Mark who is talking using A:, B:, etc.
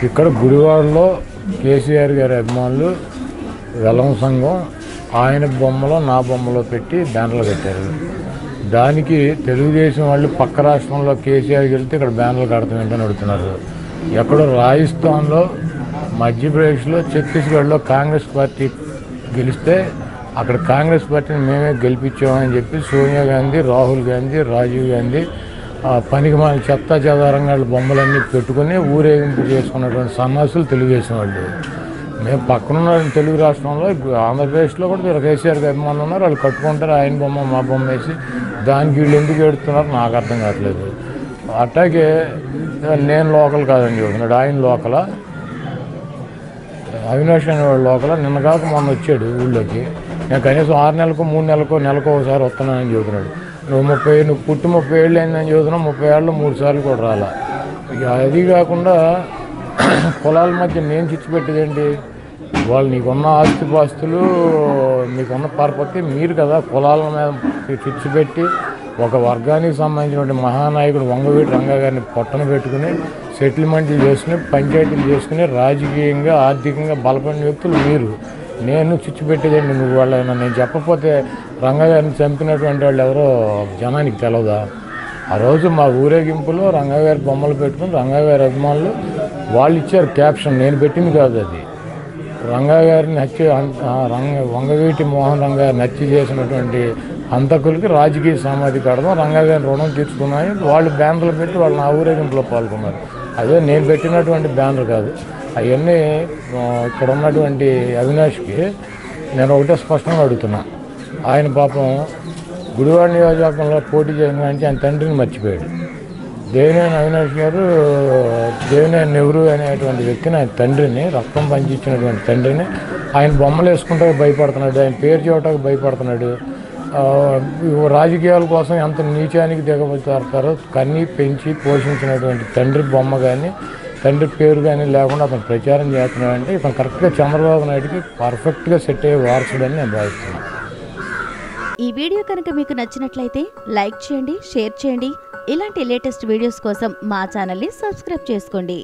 A: ఇక్కడ గుడివాడలో కేసీఆర్ గారి అభిమానులు వెల్లం సంఘం ఆయన బొమ్మలో నా బొమ్మలో పెట్టి బ్యానర్లు కట్టారు. దానికి తెలుగుదేశం వాళ్ళు పక్క రాష్ట్రంలో కేసీఆర్కి వెళ్తే ఇక్కడ బ్యానర్లు కడతాం ఏంటని అడుగుతున్నారు. ఎక్కడో రాజస్థాన్లో, మధ్యప్రదేశ్లో, ఛత్తీస్గఢ్లో కాంగ్రెస్ పార్టీ గెలిస్తే అక్కడ కాంగ్రెస్ పార్టీని మేమే గెలిపించామని చెప్పి సోనియా గాంధీ, రాహుల్ గాంధీ, రాజీవ్ గాంధీ పనికి మన చెత్త చెదారంగా బొమ్మలన్నీ పెట్టుకుని ఊరేగింపు చేసుకున్నటువంటి సన్నాసులు తెలుగుదేశం వాళ్ళు. మేము పక్కనున్న తెలుగు రాష్ట్రంలో ఆంధ్రప్రదేశ్లో కూడా కేసీఆర్ అభిమానులు ఉన్నారు. వాళ్ళు కట్టుకుంటారు ఆయన బొమ్మ మా బొమ్మ వేసి. దానికి వీళ్ళు ఎందుకు ఎడుతున్నారు నాకు అర్థం కావట్లేదు. అట్లాగే నేను లోకల్ కాదని చెబుతున్నాడు, ఆయన లోకల. అవినాష్ అనేవాడు లోకల. నిన్న కాక మొన్న వచ్చాడు ఊళ్ళోకి. నేను కనీసం 6 నెలలకు 3 నెలలకు ఒకసారి వస్తున్నానని చెబుతున్నాడు. నువ్వు పుట్టి 30 ఏళ్ళు అయిందని చెబుతున్నావు, 30 ఏళ్ళు 3 సార్లు కూడా రాలా. ఇక అది కాకుండా కులాల మధ్య నేను చిచ్చు పెట్టేదేంటి? వాళ్ళు నీకున్న ఆస్తిపాస్తులు నీకున్న పరపతి మీరు కదా కులాల మీద చిచ్చు పెట్టి ఒక వర్గానికి సంబంధించినటువంటి మహానాయకుడు వంగవీటి రంగా గారిని పొట్టన పెట్టుకుని సెటిల్మెంట్లు చేసుకుని పంచాయతీలు చేసుకుని రాజకీయంగా ఆర్థికంగా బలపడిన వ్యక్తులు మీరు. నేను చిచ్చు పెట్టేదండి నువ్వు వాళ్ళైనా. నేను చెప్పకపోతే రంగా గారిని చంపినటువంటి వాళ్ళు ఎవరో జనానికి తెలవదా? ఆ రోజు మా ఊరేగింపులో రంగా గారి బొమ్మలు పెట్టుకుని రంగా గారి అభిమానులు వాళ్ళు ఇచ్చారు క్యాప్షన్, నేను పెట్టింది కాదు అది. రంగా గారిని వంగవీటి మోహన్ రంగా గారిని హత్య చేసినటువంటి హంతకులకి రాజకీయ సమాధి కడదాం, రంగా గారిని రుణం తీర్చుకున్నాయి. వాళ్ళు బ్యానర్లు పెట్టి వాళ్ళు నా ఊరేగింపులో పాల్గొన్నారు. అదే నేను పెట్టినటువంటి బ్యానర్ కాదు. అవన్నీ ఇక్కడ ఉన్నటువంటి అవినాష్కి నేను ఒకటే స్పష్టంగా అడుగుతున్నా. ఆయన పాపం గుడివాడ నియోజకవర్గంలో పోటీ చేసిన నుంచి ఆయన తండ్రిని మర్చిపోయాడు. దేవినేని అవినాష్ గారు దేవినేని నెహ్రూ అనేటువంటి వ్యక్తిని, ఆయన తండ్రిని, రక్తం పంచిచ్చినటువంటి తండ్రిని ఆయన బొమ్మలు వేసుకుంటే భయపడుతున్నాడు, ఆయన పేరు చూడటానికి భయపడుతున్నాడు. రాజకీయాల కోసం ఎంత నీచానికి దిగబడతారో కన్నీ పెంచి పోషించినటువంటి తండ్రి బొమ్మ కానీ తండ్రి పేరు కానీ లేకుండా అతను ప్రచారం చేస్తున్నాడంటే ఇతను కరెక్ట్గా చంద్రబాబు నాయుడికి పర్ఫెక్ట్గా సెట్ అయ్యే వారసుడని నేను భావిస్తున్నాను.
B: ఈ వీడియో కనుక మీకు నచ్చినట్లయితే లైక్ చేయండి, షేర్ చేయండి. ఇలాంటి లేటెస్ట్ వీడియోస్ కోసం మా ఛానల్ని సబ్స్క్రైబ్ చేసుకోండి.